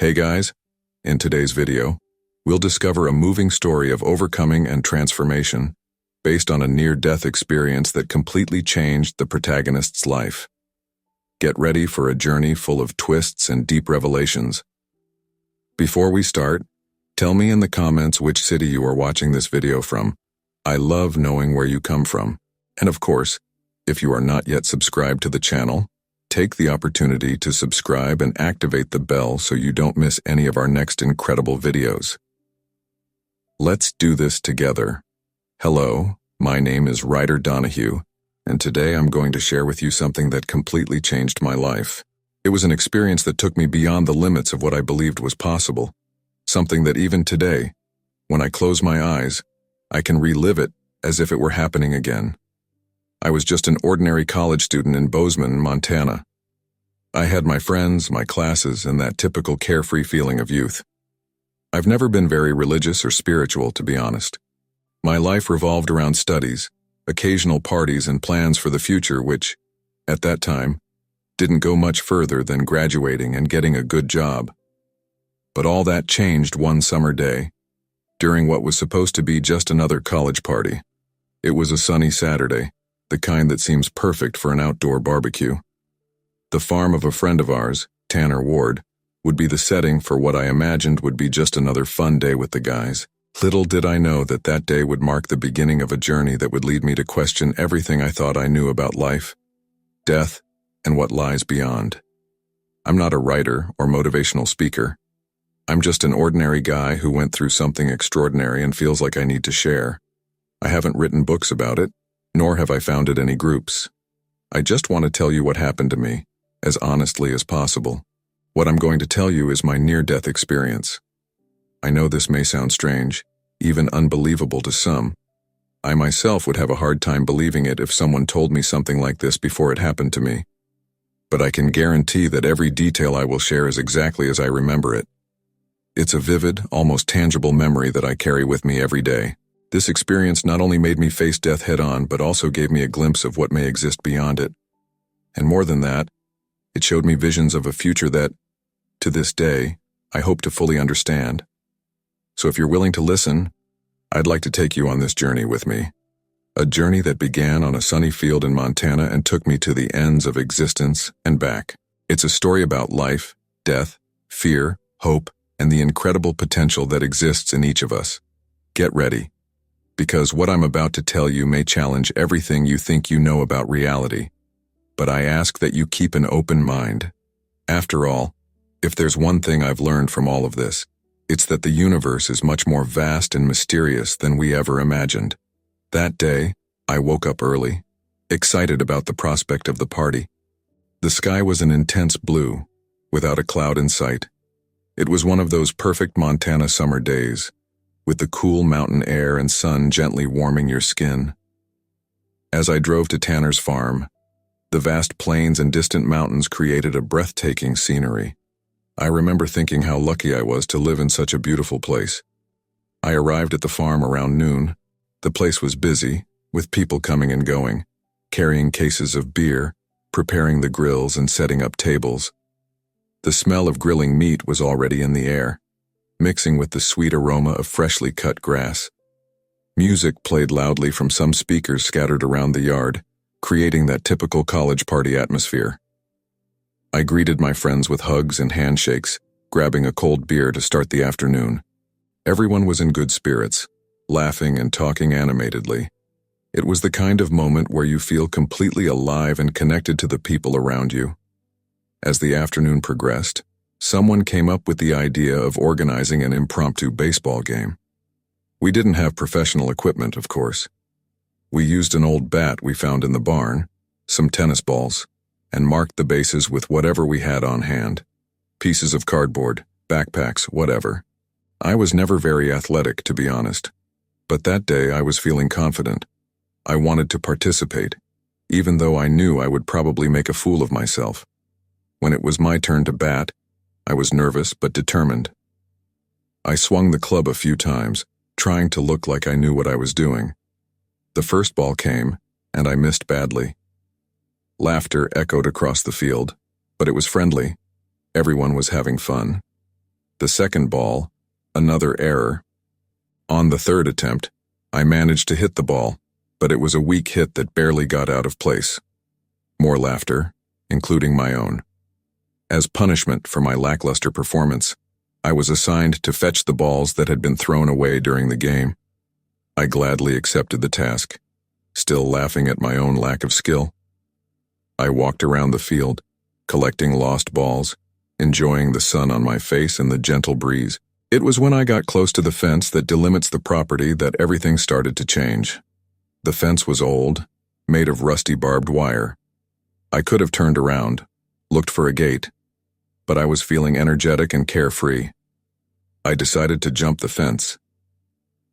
Hey guys, in today's video, we'll discover a moving story of overcoming and transformation based on a near-death experience that completely changed the protagonist's life. Get ready for a journey full of twists and deep revelations. Before we start, tell me in the comments which city you are watching this video from. I love knowing where you come from. And of course, if you are not yet subscribed to the channel, take the opportunity to subscribe and activate the bell so you don't miss any of our next incredible videos. Let's do this together. Hello, my name is Ryder Donahue, and today I'm going to share with you something that completely changed my life. It was an experience that took me beyond the limits of what I believed was possible. Something that even today, when I close my eyes, I can relive it as if it were happening again. I was just an ordinary college student in Bozeman, Montana. I had my friends, my classes, and that typical carefree feeling of youth. I've never been very religious or spiritual, to be honest. My life revolved around studies, occasional parties, and plans for the future which, at that time, didn't go much further than graduating and getting a good job. But all that changed one summer day, during what was supposed to be just another college party. It was a sunny Saturday, the kind that seems perfect for an outdoor barbecue. The farm of a friend of ours, Tanner Ward, would be the setting for what I imagined would be just another fun day with the guys. Little did I know that that day would mark the beginning of a journey that would lead me to question everything I thought I knew about life, death, and what lies beyond. I'm not a writer or motivational speaker. I'm just an ordinary guy who went through something extraordinary and feels like I need to share. I haven't written books about it, nor have I founded any groups. I just want to tell you what happened to me, as honestly as possible. What I'm going to tell you is my near-death experience. I know this may sound strange, even unbelievable to some. I myself would have a hard time believing it if someone told me something like this before it happened to me. But I can guarantee that every detail I will share is exactly as I remember it. It's a vivid, almost tangible memory that I carry with me every day. This experience not only made me face death head-on, but also gave me a glimpse of what may exist beyond it. And more than that, it showed me visions of a future that, to this day, I hope to fully understand. So if you're willing to listen, I'd like to take you on this journey with me. A journey that began on a sunny field in Montana and took me to the ends of existence and back. It's a story about life, death, fear, hope, and the incredible potential that exists in each of us. Get ready, because what I'm about to tell you may challenge everything you think you know about reality. But I ask that you keep an open mind. After all, if there's one thing I've learned from all of this, it's that the universe is much more vast and mysterious than we ever imagined. That day, I woke up early, excited about the prospect of the party. The sky was an intense blue, without a cloud in sight. It was one of those perfect Montana summer days, with the cool mountain air and sun gently warming your skin. As I drove to Tanner's farm, the vast plains and distant mountains created a breathtaking scenery. I remember thinking how lucky I was to live in such a beautiful place. I arrived at the farm around noon. The place was busy, with people coming and going, carrying cases of beer, preparing the grills and setting up tables. The smell of grilling meat was already in the air, mixing with the sweet aroma of freshly cut grass. Music played loudly from some speakers scattered around the yard, creating that typical college party atmosphere. I greeted my friends with hugs and handshakes, grabbing a cold beer to start the afternoon. Everyone was in good spirits, laughing and talking animatedly. It was the kind of moment where you feel completely alive and connected to the people around you. As the afternoon progressed, someone came up with the idea of organizing an impromptu baseball game. We didn't have professional equipment, of course. We used an old bat we found in the barn, some tennis balls, and marked the bases with whatever we had on hand. Pieces of cardboard, backpacks, whatever. I was never very athletic, to be honest. But that day I was feeling confident. I wanted to participate, even though I knew I would probably make a fool of myself. When it was my turn to bat, I was nervous but determined. I swung the club a few times, trying to look like I knew what I was doing. The first ball came, and I missed badly. Laughter echoed across the field, but it was friendly. Everyone was having fun. The second ball, another error. On the third attempt, I managed to hit the ball, but it was a weak hit that barely got out of place. More laughter, including my own. As punishment for my lackluster performance, I was assigned to fetch the balls that had been thrown away during the game. I gladly accepted the task, still laughing at my own lack of skill. I walked around the field, collecting lost balls, enjoying the sun on my face and the gentle breeze. It was when I got close to the fence that delimits the property that everything started to change. The fence was old, made of rusty barbed wire. I could have turned around, looked for a gate, but I was feeling energetic and carefree. I decided to jump the fence.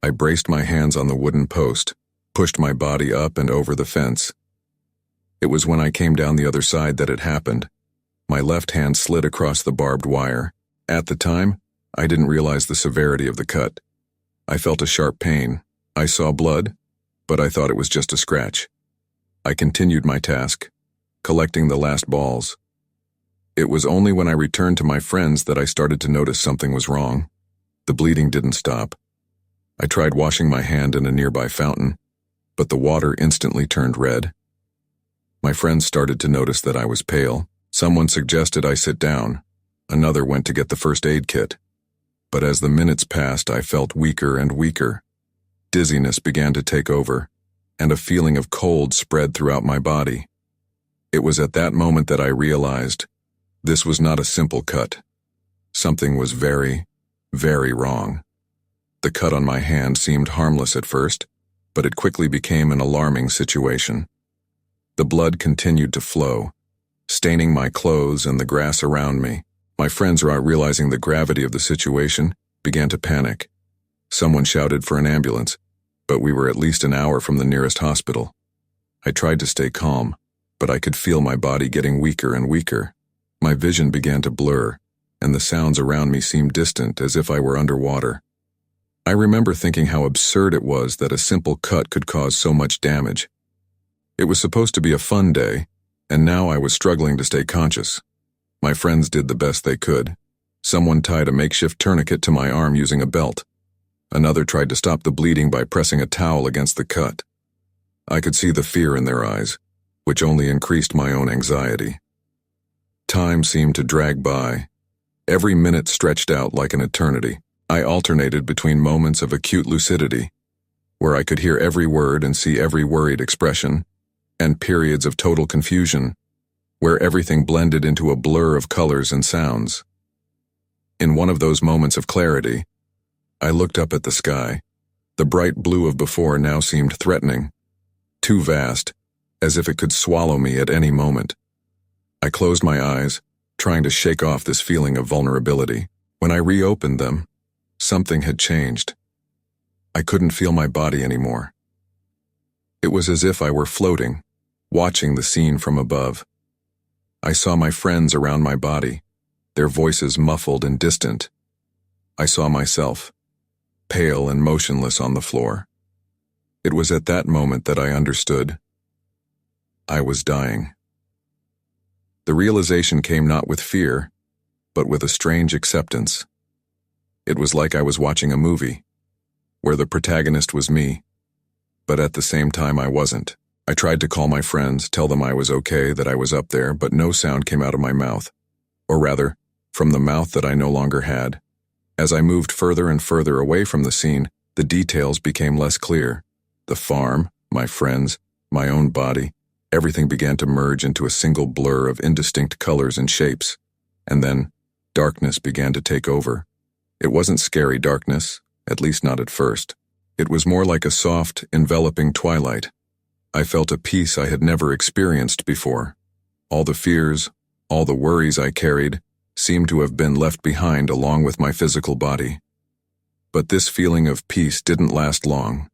I braced my hands on the wooden post, pushed my body up and over the fence. It was when I came down the other side that it happened. My left hand slid across the barbed wire. At the time, I didn't realize the severity of the cut. I felt a sharp pain. I saw blood, but I thought it was just a scratch. I continued my task, collecting the last balls. It was only when I returned to my friends that I started to notice something was wrong. The bleeding didn't stop. I tried washing my hand in a nearby fountain, but the water instantly turned red. My friends started to notice that I was pale. Someone suggested I sit down. Another went to get the first aid kit. But as the minutes passed, I felt weaker and weaker. Dizziness began to take over, and a feeling of cold spread throughout my body. It was at that moment that I realized this was not a simple cut. Something was very, very wrong. The cut on my hand seemed harmless at first, but it quickly became an alarming situation. The blood continued to flow, staining my clothes and the grass around me. My friends, realizing the gravity of the situation, began to panic. Someone shouted for an ambulance, but we were at least an hour from the nearest hospital. I tried to stay calm, but I could feel my body getting weaker and weaker. My vision began to blur, and the sounds around me seemed distant, as if I were underwater. I remember thinking how absurd it was that a simple cut could cause so much damage. It was supposed to be a fun day, and now I was struggling to stay conscious. My friends did the best they could. Someone tied a makeshift tourniquet to my arm using a belt. Another tried to stop the bleeding by pressing a towel against the cut. I could see the fear in their eyes, which only increased my own anxiety. Time seemed to drag by. Every minute stretched out like an eternity. I alternated between moments of acute lucidity, where I could hear every word and see every worried expression, and periods of total confusion, where everything blended into a blur of colors and sounds. In one of those moments of clarity, I looked up at the sky. The bright blue of before now seemed threatening, too vast, as if it could swallow me at any moment. I closed my eyes, trying to shake off this feeling of vulnerability. When I reopened them, something had changed. I couldn't feel my body anymore. It was as if I were floating, watching the scene from above. I saw my friends around my body, their voices muffled and distant. I saw myself, pale and motionless on the floor. It was at that moment that I understood. I was dying. The realization came not with fear, but with a strange acceptance. It was like I was watching a movie, where the protagonist was me, but at the same time I wasn't. I tried to call my friends, tell them I was okay, that I was up there, but no sound came out of my mouth, or rather, from the mouth that I no longer had. As I moved further and further away from the scene, the details became less clear. The farm, my friends, my own body, everything began to merge into a single blur of indistinct colors and shapes, and then darkness began to take over. It wasn't scary darkness, at least not at first. It was more like a soft, enveloping twilight. I felt a peace I had never experienced before. All the fears, all the worries I carried, seemed to have been left behind along with my physical body. But this feeling of peace didn't last long.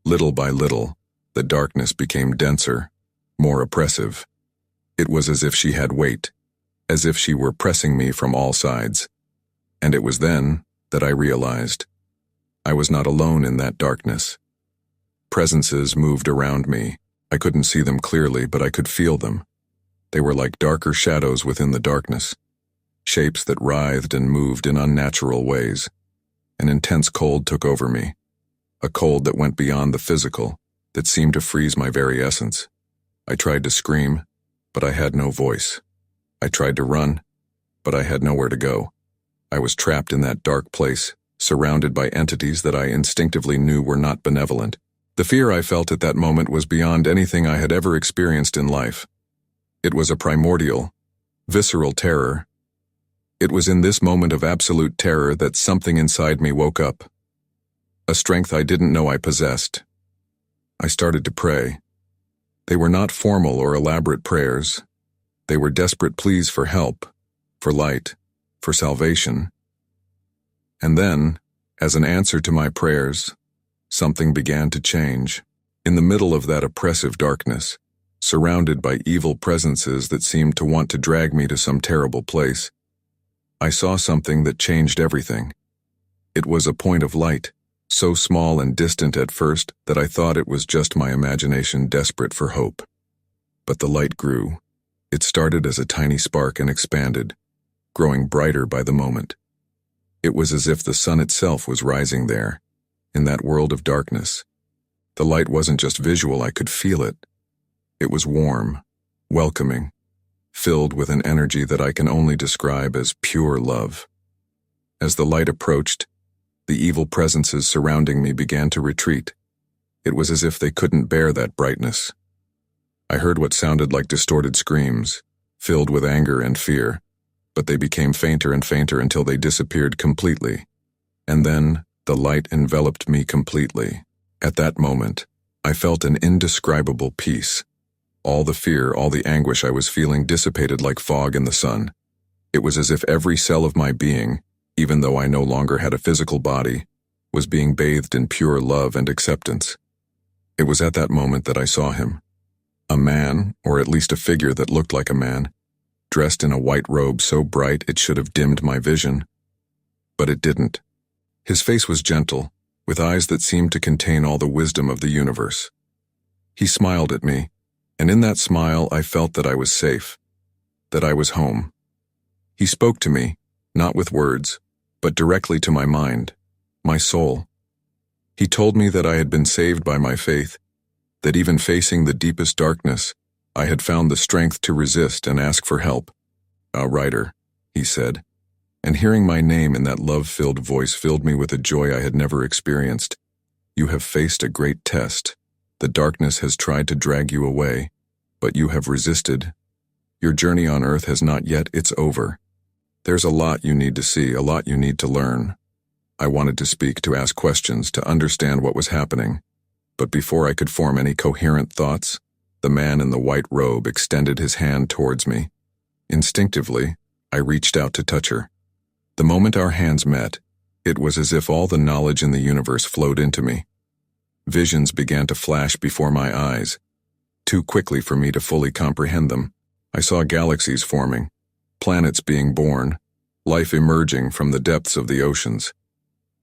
Little by little, the darkness became denser, more oppressive. It was as if she had weight, as if she were pressing me from all sides. And it was then that I realized I was not alone in that darkness. Presences moved around me. I couldn't see them clearly, but I could feel them. They were like darker shadows within the darkness. shapes that writhed and moved in unnatural ways. An intense cold took over me, a cold that went beyond the physical, that seemed to freeze my very essence. I tried to scream, but I had no voice. I tried to run, but I had nowhere to go. I was trapped in that dark place, surrounded by entities that I instinctively knew were not benevolent. The fear I felt at that moment was beyond anything I had ever experienced in life. It was a primordial, visceral terror. It was in this moment of absolute terror that something inside me woke up. A strength I didn't know I possessed. I started to pray. They were not formal or elaborate prayers. They were desperate pleas for help, for light, for salvation. And then, as an answer to my prayers, something began to change. In the middle of that oppressive darkness, surrounded by evil presences that seemed to want to drag me to some terrible place, I saw something that changed everything. It was a point of light, so small and distant at first that I thought it was just my imagination desperate for hope. But the light grew. It started as a tiny spark and expanded, growing brighter by the moment. It was as if the sun itself was rising there, in that world of darkness. The light wasn't just visual, I could feel it. It was warm, welcoming, filled with an energy that I can only describe as pure love. As the light approached, the evil presences surrounding me began to retreat. It was as if they couldn't bear that brightness. I heard what sounded like distorted screams, filled with anger and fear, but they became fainter and fainter until they disappeared completely. And then, the light enveloped me completely. At that moment, I felt an indescribable peace. All the fear, all the anguish I was feeling dissipated like fog in the sun. It was as if every cell of my being, even though I no longer had a physical body, was being bathed in pure love and acceptance. It was at that moment that I saw him. A man, or at least a figure that looked like a man, dressed in a white robe so bright it should have dimmed my vision. But it didn't. His face was gentle, with eyes that seemed to contain all the wisdom of the universe. He smiled at me, and in that smile I felt that I was safe, that I was home. He spoke to me, not with words, but directly to my mind, my soul. He told me that I had been saved by my faith, that even facing the deepest darkness, I had found the strength to resist and ask for help. "Ryder," he said, and hearing my name in that love-filled voice filled me with a joy I had never experienced. "You have faced a great test. The darkness has tried to drag you away, but you have resisted. Your journey on Earth has not yet, it's over. There's a lot you need to see, a lot you need to learn." I wanted to speak, to ask questions, to understand what was happening. But before I could form any coherent thoughts, the man in the white robe extended his hand towards me. Instinctively, I reached out to touch her. The moment our hands met, it was as if all the knowledge in the universe flowed into me. Visions began to flash before my eyes, too quickly for me to fully comprehend them. I saw galaxies forming, planets being born, life emerging from the depths of the oceans.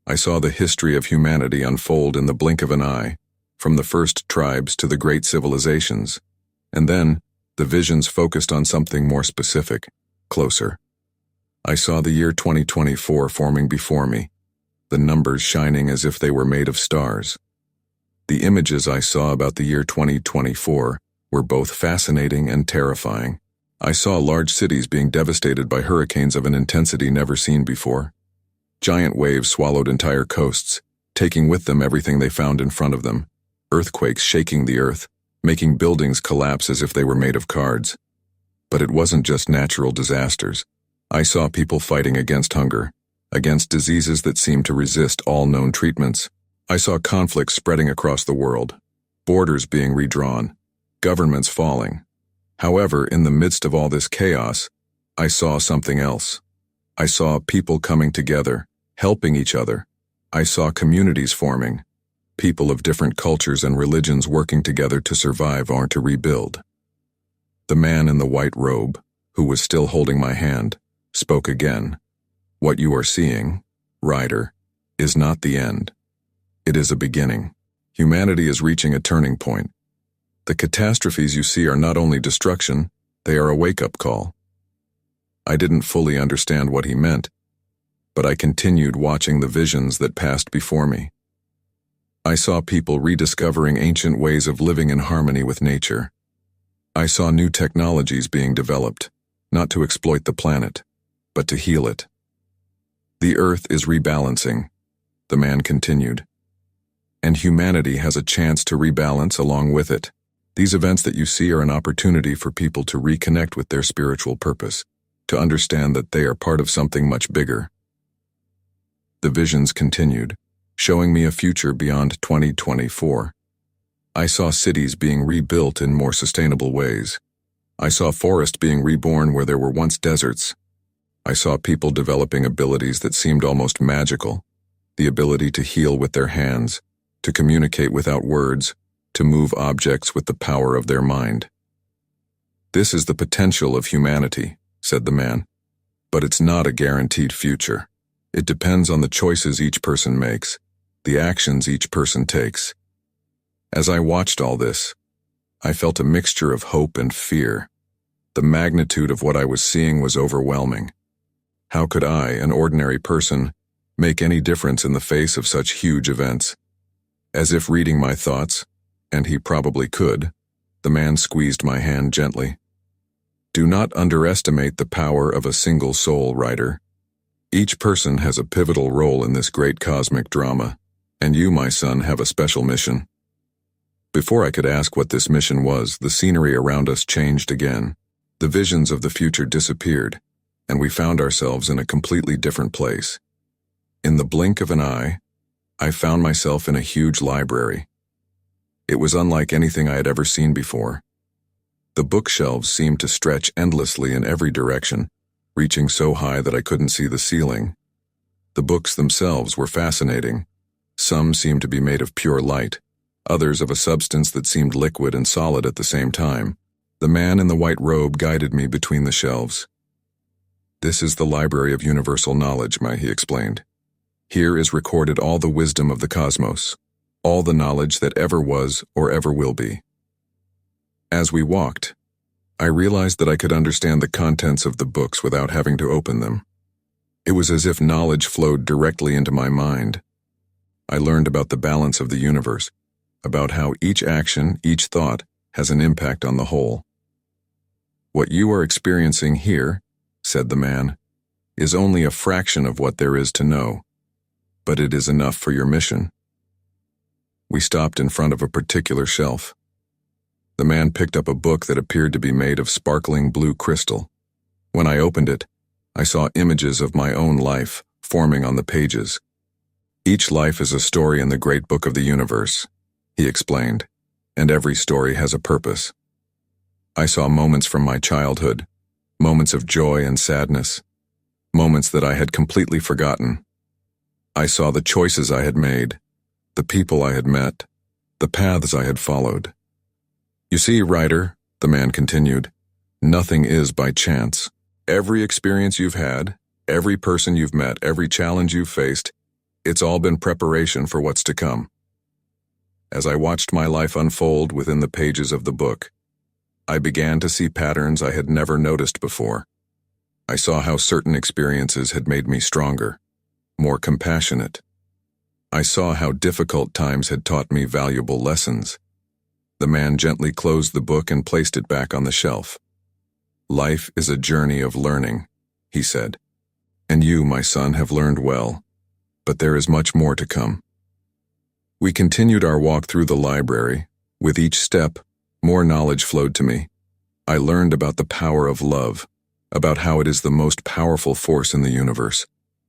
I saw the history of humanity unfold in the blink of an eye, from the first tribes to the great civilizations. And then, the visions focused on something more specific, closer. I saw the year 2024 forming before me, the numbers shining as if they were made of stars. The images I saw about the year 2024 were both fascinating and terrifying. I saw large cities being devastated by hurricanes of an intensity never seen before. Giant waves swallowed entire coasts, taking with them everything they found in front of them. Earthquakes shaking the earth, making buildings collapse as if they were made of cards. But it wasn't just natural disasters. I saw people fighting against hunger, against diseases that seemed to resist all known treatments. I saw conflicts spreading across the world, borders being redrawn, governments falling. However, in the midst of all this chaos, I saw something else. I saw people coming together, helping each other. I saw communities forming, people of different cultures and religions working together to survive or to rebuild. The man in the white robe, who was still holding my hand, spoke again. "What you are seeing, Ryder, is not the end. It is a beginning. Humanity is reaching a turning point. The catastrophes you see are not only destruction, they are a wake-up call. I didn't fully understand what he meant, but I continued watching the visions that passed before me. I saw people rediscovering ancient ways of living in harmony with nature. I saw new technologies being developed, not to exploit the planet, but to heal it. The Earth is rebalancing, the man continued, and humanity has a chance to rebalance along with it. These events that you see are an opportunity for people to reconnect with their spiritual purpose, to understand that they are part of something much bigger. The visions continued, showing me a future beyond 2024. I saw cities being rebuilt in more sustainable ways. I saw forests being reborn where there were once deserts. I saw people developing abilities that seemed almost magical, the ability to heal with their hands, to communicate without words, to move objects with the power of their mind. This is the potential of humanity, said the man, but it's not a guaranteed future. It depends on the choices each person makes, the actions each person takes. As I watched all this, I felt a mixture of hope and fear. The magnitude of what I was seeing was overwhelming. How could I, an ordinary person, make any difference in the face of such huge events? As if reading my thoughts, and he probably could, the man squeezed my hand gently. Do not underestimate the power of a single soul, Ryder. Each person has a pivotal role in this great cosmic drama, and you, my son, have a special mission. Before I could ask what this mission was, the scenery around us changed again. The visions of the future disappeared, and we found ourselves in a completely different place. In the blink of an eye, I found myself in a huge library. It was unlike anything I had ever seen before. The bookshelves seemed to stretch endlessly in every direction, reaching so high that I couldn't see the ceiling. The books themselves were fascinating. Some seemed to be made of pure light, others of a substance that seemed liquid and solid at the same time. The man in the white robe guided me between the shelves. This is the Library of Universal Knowledge, he explained. Here is recorded all the wisdom of the cosmos, all the knowledge that ever was or ever will be. As we walked, I realized that I could understand the contents of the books without having to open them. It was as if knowledge flowed directly into my mind. I learned about the balance of the universe, about how each action, each thought, has an impact on the whole. What you are experiencing here, said the man, is only a fraction of what there is to know, but it is enough for your mission. We stopped in front of a particular shelf. The man picked up a book that appeared to be made of sparkling blue crystal. When I opened it, I saw images of my own life forming on the pages. Each life is a story in the great book of the universe, he explained, and every story has a purpose. I saw moments from my childhood, moments of joy and sadness, moments that I had completely forgotten. I saw the choices I had made, the people I had met, the paths I had followed. You see, Ryder, the man continued, nothing is by chance. Every experience you've had, every person you've met, every challenge you've faced, it's all been preparation for what's to come. As I watched my life unfold within the pages of the book, I began to see patterns I had never noticed before. I saw how certain experiences had made me stronger, more compassionate. I saw how difficult times had taught me valuable lessons. The man gently closed the book and placed it back on the shelf. Life is a journey of learning, he said. And you, my son, have learned well, but there is much more to come. We continued our walk through the library. With each step, more knowledge flowed to me. I learned about the power of love, about how it is the most powerful force in the universe.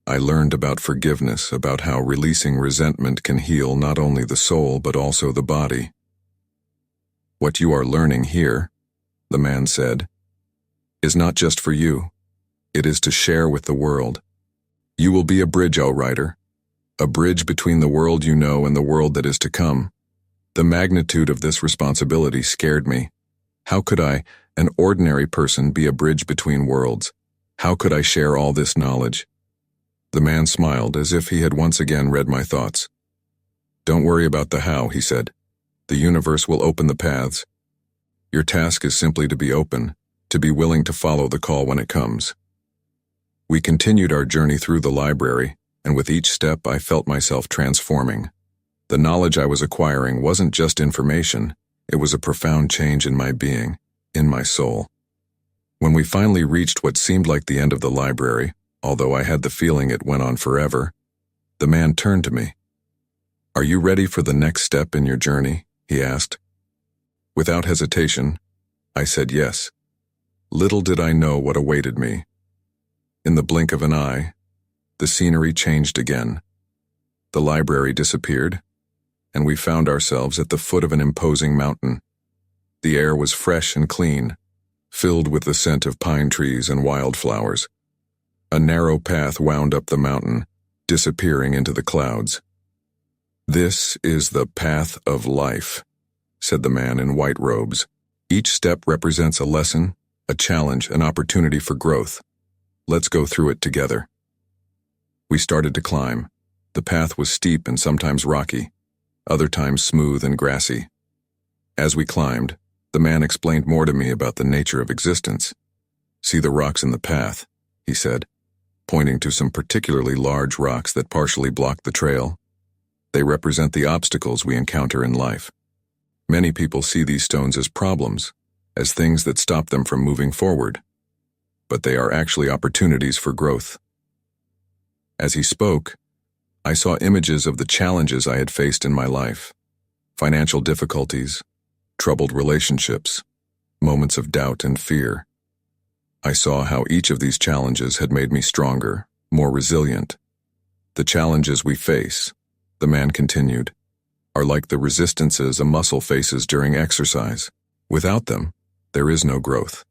I learned about forgiveness, about how releasing resentment can heal not only the soul but also the body. What you are learning here, the man said, is not just for you. It is to share with the world. You will be a bridge, O Ryder, a bridge between the world you know and the world that is to come. The magnitude of this responsibility scared me. How could I, an ordinary person, be a bridge between worlds? How could I share all this knowledge? The man smiled as if he had once again read my thoughts. Don't worry about the how, he said. The universe will open the paths. Your task is simply to be open, to be willing to follow the call when it comes. We continued our journey through the library, and with each step I felt myself transforming. The knowledge I was acquiring wasn't just information, it was a profound change in my being, in my soul. When we finally reached what seemed like the end of the library, although I had the feeling it went on forever, the man turned to me. "Are you ready for the next step in your journey?" he asked. Without hesitation, I said yes. Little did I know what awaited me. In the blink of an eye, the scenery changed again. The library disappeared, and we found ourselves at the foot of an imposing mountain. The air was fresh and clean, filled with the scent of pine trees and wildflowers. A narrow path wound up the mountain, disappearing into the clouds. "This is the path of life," said the man in white robes. "Each step represents a lesson, a challenge, an opportunity for growth. Let's go through it together." We started to climb. The path was steep and sometimes rocky, other times smooth and grassy. As we climbed, the man explained more to me about the nature of existence. "See the rocks in the path," he said, pointing to some particularly large rocks that partially blocked the trail. "They represent the obstacles we encounter in life. Many people see these stones as problems, as things that stop them from moving forward. But they are actually opportunities for growth." As he spoke, I saw images of the challenges I had faced in my life: financial difficulties, troubled relationships, moments of doubt and fear. I saw how each of these challenges had made me stronger, more resilient. "The challenges we face," the man continued, "are like the resistances a muscle faces during exercise. Without them, there is no growth."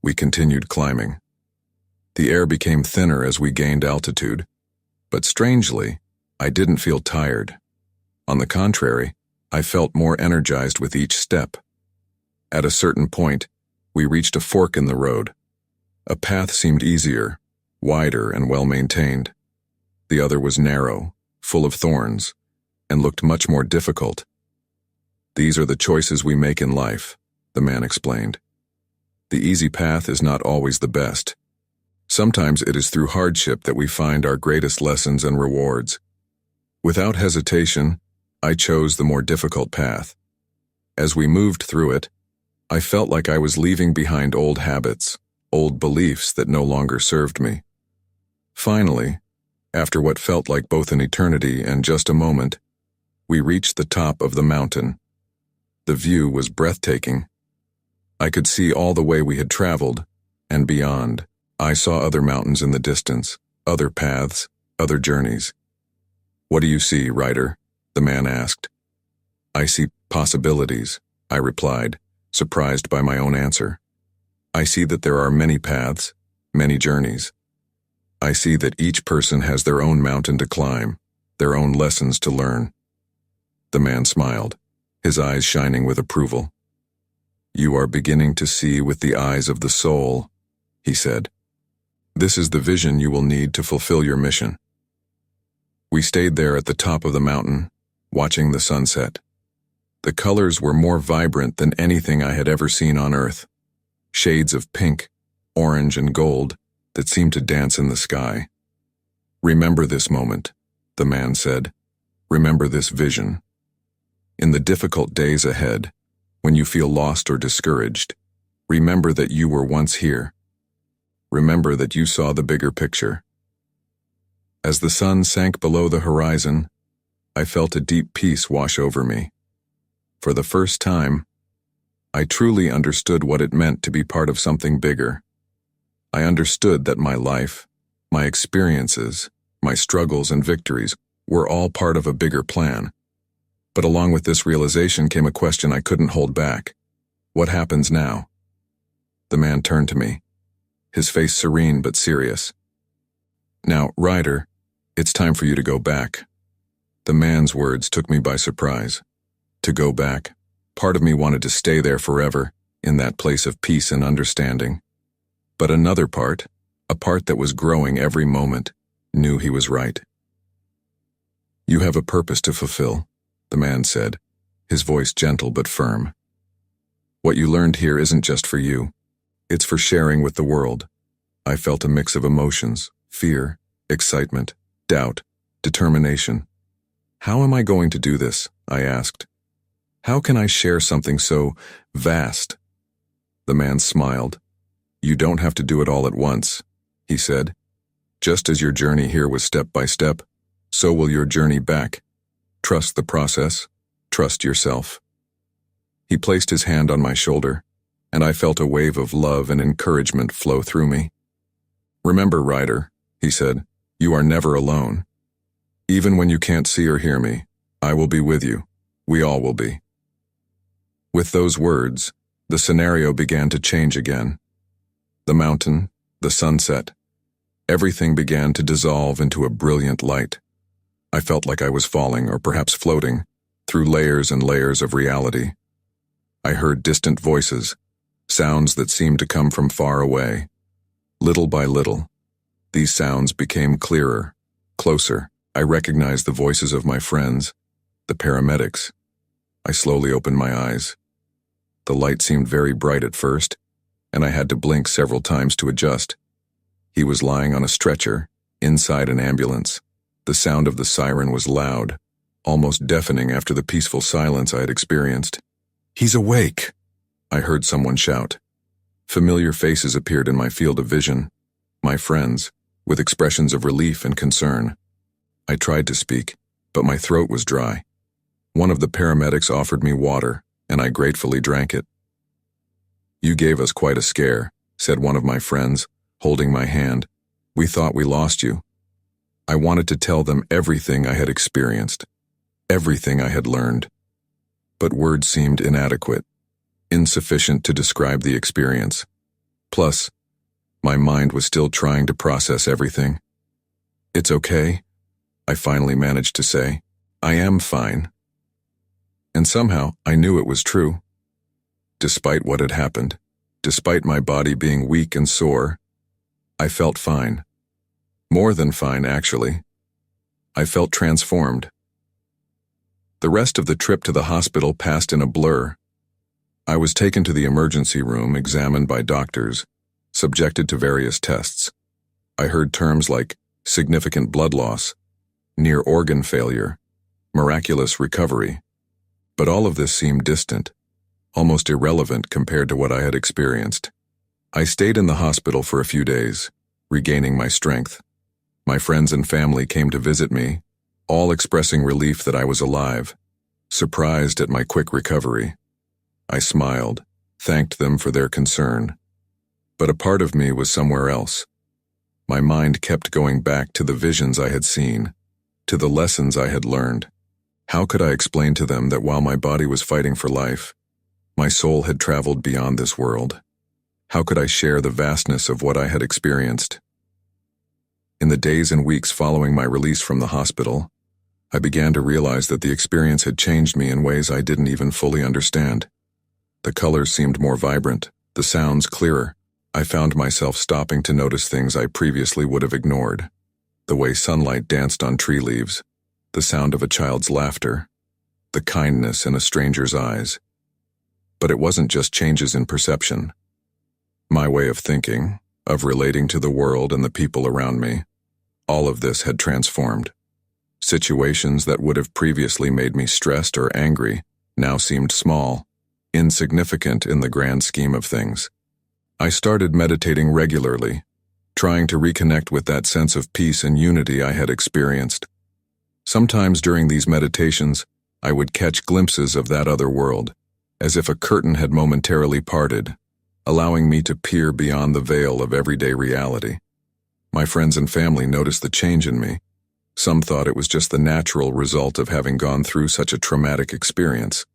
We continued climbing. The air became thinner as we gained altitude, but strangely, I didn't feel tired. On the contrary, I felt more energized with each step. At a certain point, we reached a fork in the road. A path seemed easier, wider, and well-maintained. The other was narrow, full of thorns, and looked much more difficult. "These are the choices we make in life," the man explained. "The easy path is not always the best. Sometimes it is through hardship that we find our greatest lessons and rewards." Without hesitation, I chose the more difficult path. As we moved through it, I felt like I was leaving behind old habits, old beliefs that no longer served me. Finally, after what felt like both an eternity and just a moment, we reached the top of the mountain. The view was breathtaking. I could see all the way we had traveled, and beyond. I saw other mountains in the distance, other paths, other journeys. "What do you see, Ryder?" the man asked. "I see possibilities," I replied, surprised by my own answer. "I see that there are many paths, many journeys. I see that each person has their own mountain to climb, their own lessons to learn." The man smiled, his eyes shining with approval. "You are beginning to see with the eyes of the soul," he said. "This is the vision you will need to fulfill your mission." We stayed there at the top of the mountain, watching the sunset. The colors were more vibrant than anything I had ever seen on Earth. Shades of pink, orange, and gold that seemed to dance in the sky. "Remember this moment," the man said. "Remember this vision. In the difficult days ahead, when you feel lost or discouraged, remember that you were once here. Remember that you saw the bigger picture." As the sun sank below the horizon, I felt a deep peace wash over me. For the first time, I truly understood what it meant to be part of something bigger. I understood that my life, my experiences, my struggles and victories were all part of a bigger plan. But along with this realization came a question I couldn't hold back. What happens now? The man turned to me, his face serene but serious. "Now, Ryder, it's time for you to go back." The man's words took me by surprise. To go back. Part of me wanted to stay there forever, in that place of peace and understanding. But another part, a part that was growing every moment, knew he was right. "You have a purpose to fulfill," the man said, his voice gentle but firm. "What you learned here isn't just for you. It's for sharing with the world. I felt a mix of emotions: fear, excitement, doubt, determination. How am I going to do this? I asked. How can I share something so vast? The man smiled. You don't have to do it all at once, he said. Just as your journey here was step by step, so will your journey back. Trust the process. Trust yourself. He placed his hand on my shoulder, and I felt a wave of love and encouragement flow through me. Remember, Ryder, he said, you are never alone. Even when you can't see or hear me, I will be with you. We all will be. With those words, the scenario began to change again. The mountain, the sunset, everything began to dissolve into a brilliant light. I felt like I was falling, or perhaps floating, through layers and layers of reality. I heard distant voices, sounds that seemed to come from far away. Little by little, these sounds became clearer, closer. I recognized the voices of my friends, the paramedics. I slowly opened my eyes. The light seemed very bright at first, and I had to blink several times to adjust. He was lying on a stretcher, inside an ambulance. The sound of the siren was loud, almost deafening after the peaceful silence I had experienced. He's awake, I heard someone shout. Familiar faces appeared in my field of vision, my friends, with expressions of relief and concern. I tried to speak, but my throat was dry. One of the paramedics offered me water, and I gratefully drank it. You gave us quite a scare, said one of my friends, holding my hand. We thought we lost you. I wanted to tell them everything I had experienced, everything I had learned. But words seemed inadequate, insufficient to describe the experience. Plus, my mind was still trying to process everything. It's okay, I finally managed to say. I am fine. And somehow I knew it was true. Despite what had happened, despite my body being weak and sore, I felt fine. More than fine, actually. I felt transformed. The rest of the trip to the hospital passed in a blur. I was taken to the emergency room, examined by doctors, subjected to various tests. I heard terms like significant blood loss, near organ failure, miraculous recovery. But all of this seemed distant, almost irrelevant compared to what I had experienced. I stayed in the hospital for a few days, regaining my strength. My friends and family came to visit me, all expressing relief that I was alive, surprised at my quick recovery. I smiled, thanked them for their concern. But a part of me was somewhere else. My mind kept going back to the visions I had seen, to the lessons I had learned. How could I explain to them that while my body was fighting for life, my soul had traveled beyond this world? How could I share the vastness of what I had experienced? In the days and weeks following my release from the hospital, I began to realize that the experience had changed me in ways I didn't even fully understand. The colors seemed more vibrant, the sounds clearer. I found myself stopping to notice things I previously would have ignored. The way sunlight danced on tree leaves, the sound of a child's laughter, the kindness in a stranger's eyes. But it wasn't just changes in perception. My way of thinking, of relating to the world and the people around me, all of this had transformed. Situations that would have previously made me stressed or angry now seemed small, insignificant in the grand scheme of things. I started meditating regularly, trying to reconnect with that sense of peace and unity I had experienced. Sometimes during these meditations, I would catch glimpses of that other world, as if a curtain had momentarily parted, allowing me to peer beyond the veil of everyday reality. My friends and family noticed the change in me. Some thought it was just the natural result of having gone through such a traumatic experience.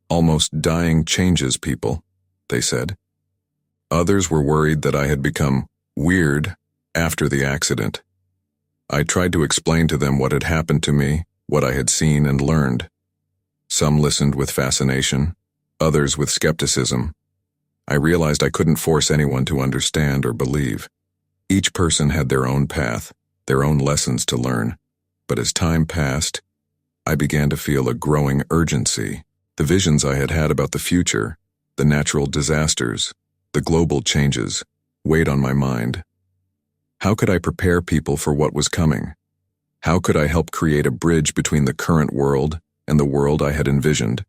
Almost dying changes people, they said. Others were worried that I had become weird after the accident. I tried to explain to them what had happened to me, what I had seen and learned. Some listened with fascination, others with skepticism. I realized I couldn't force anyone to understand or believe. Each person had their own path, their own lessons to learn. But as time passed, I began to feel a growing urgency. The visions I had had about the future, the natural disasters, the global changes, weighed on my mind. How could I prepare people for what was coming? How could I help create a bridge between the current world and the world I had envisioned?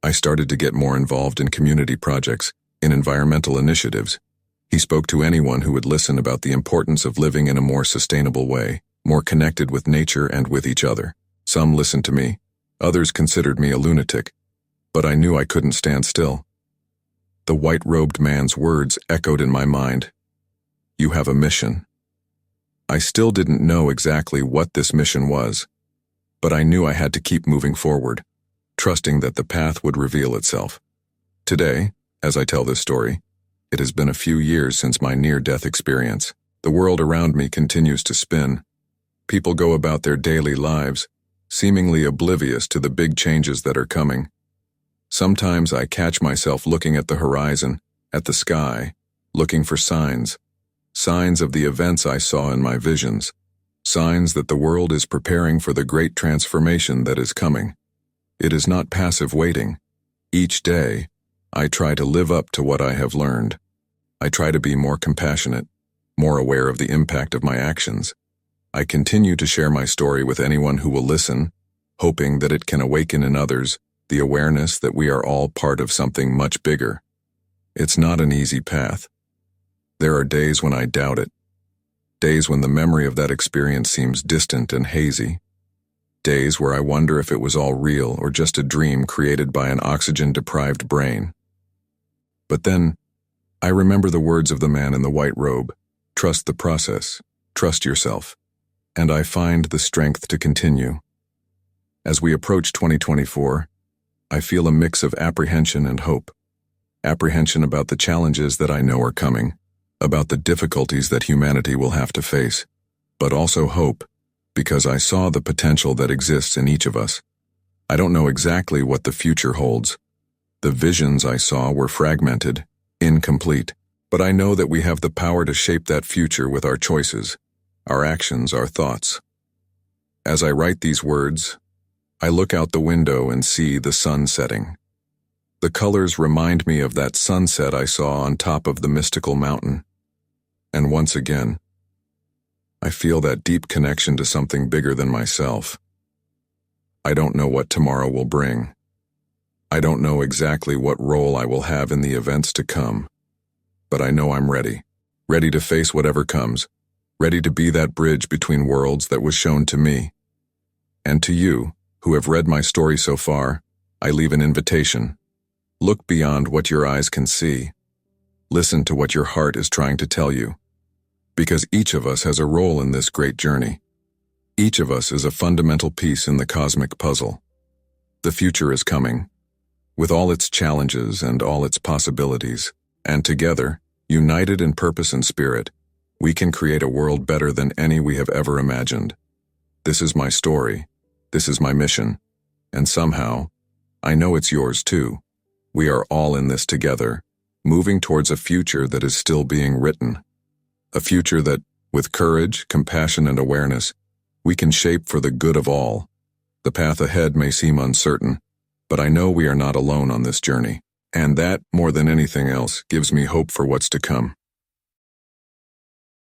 I started to get more involved in community projects, in environmental initiatives. He spoke to anyone who would listen about the importance of living in a more sustainable way, more connected with nature and with each other. Some listened to me, others considered me a lunatic, but I knew I couldn't stand still. The white-robed man's words echoed in my mind. You have a mission. I still didn't know exactly what this mission was, but I knew I had to keep moving forward, trusting that the path would reveal itself. Today, as I tell this story, it has been a few years since my near-death experience. The world around me continues to spin. People go about their daily lives, seemingly oblivious to the big changes that are coming. Sometimes I catch myself looking at the horizon, at the sky, looking for signs of the events I saw in my visions, signs that the world is preparing for the great transformation that is coming. It is not passive waiting. Each day, I try to live up to what I have learned. I try to be more compassionate, more aware of the impact of my actions. I continue to share my story with anyone who will listen, hoping that it can awaken in others the awareness that we are all part of something much bigger. It's not an easy path. There are days when I doubt it, days when the memory of that experience seems distant and hazy, days where I wonder if it was all real or just a dream created by an oxygen-deprived brain. But then, I remember the words of the man in the white robe, trust the process, trust yourself, and I find the strength to continue. As we approach 2024, I feel a mix of apprehension and hope. Apprehension about the challenges that I know are coming, about the difficulties that humanity will have to face, but also hope, because I saw the potential that exists in each of us. I don't know exactly what the future holds. The visions I saw were fragmented, incomplete, but I know that we have the power to shape that future with our choices, our actions, our thoughts. As I write these words, I look out the window and see the sun setting. The colors remind me of that sunset I saw on top of the mystical mountain. And once again, I feel that deep connection to something bigger than myself. I don't know what tomorrow will bring. I don't know exactly what role I will have in the events to come, but I know I'm ready to face whatever comes, ready to be that bridge between worlds that was shown to me. And to you, who have read my story so far, I leave an invitation. Look beyond what your eyes can see. Listen to what your heart is trying to tell you. Because each of us has a role in this great journey. Each of us is a fundamental piece in the cosmic puzzle. The future is coming, with all its challenges and all its possibilities, and together, united in purpose and spirit, we can create a world better than any we have ever imagined. This is my story. This is my mission. And somehow, I know it's yours too. We are all in this together, moving towards a future that is still being written. A future that, with courage, compassion, and awareness, we can shape for the good of all. The path ahead may seem uncertain, but I know we are not alone on this journey. And that, more than anything else, gives me hope for what's to come.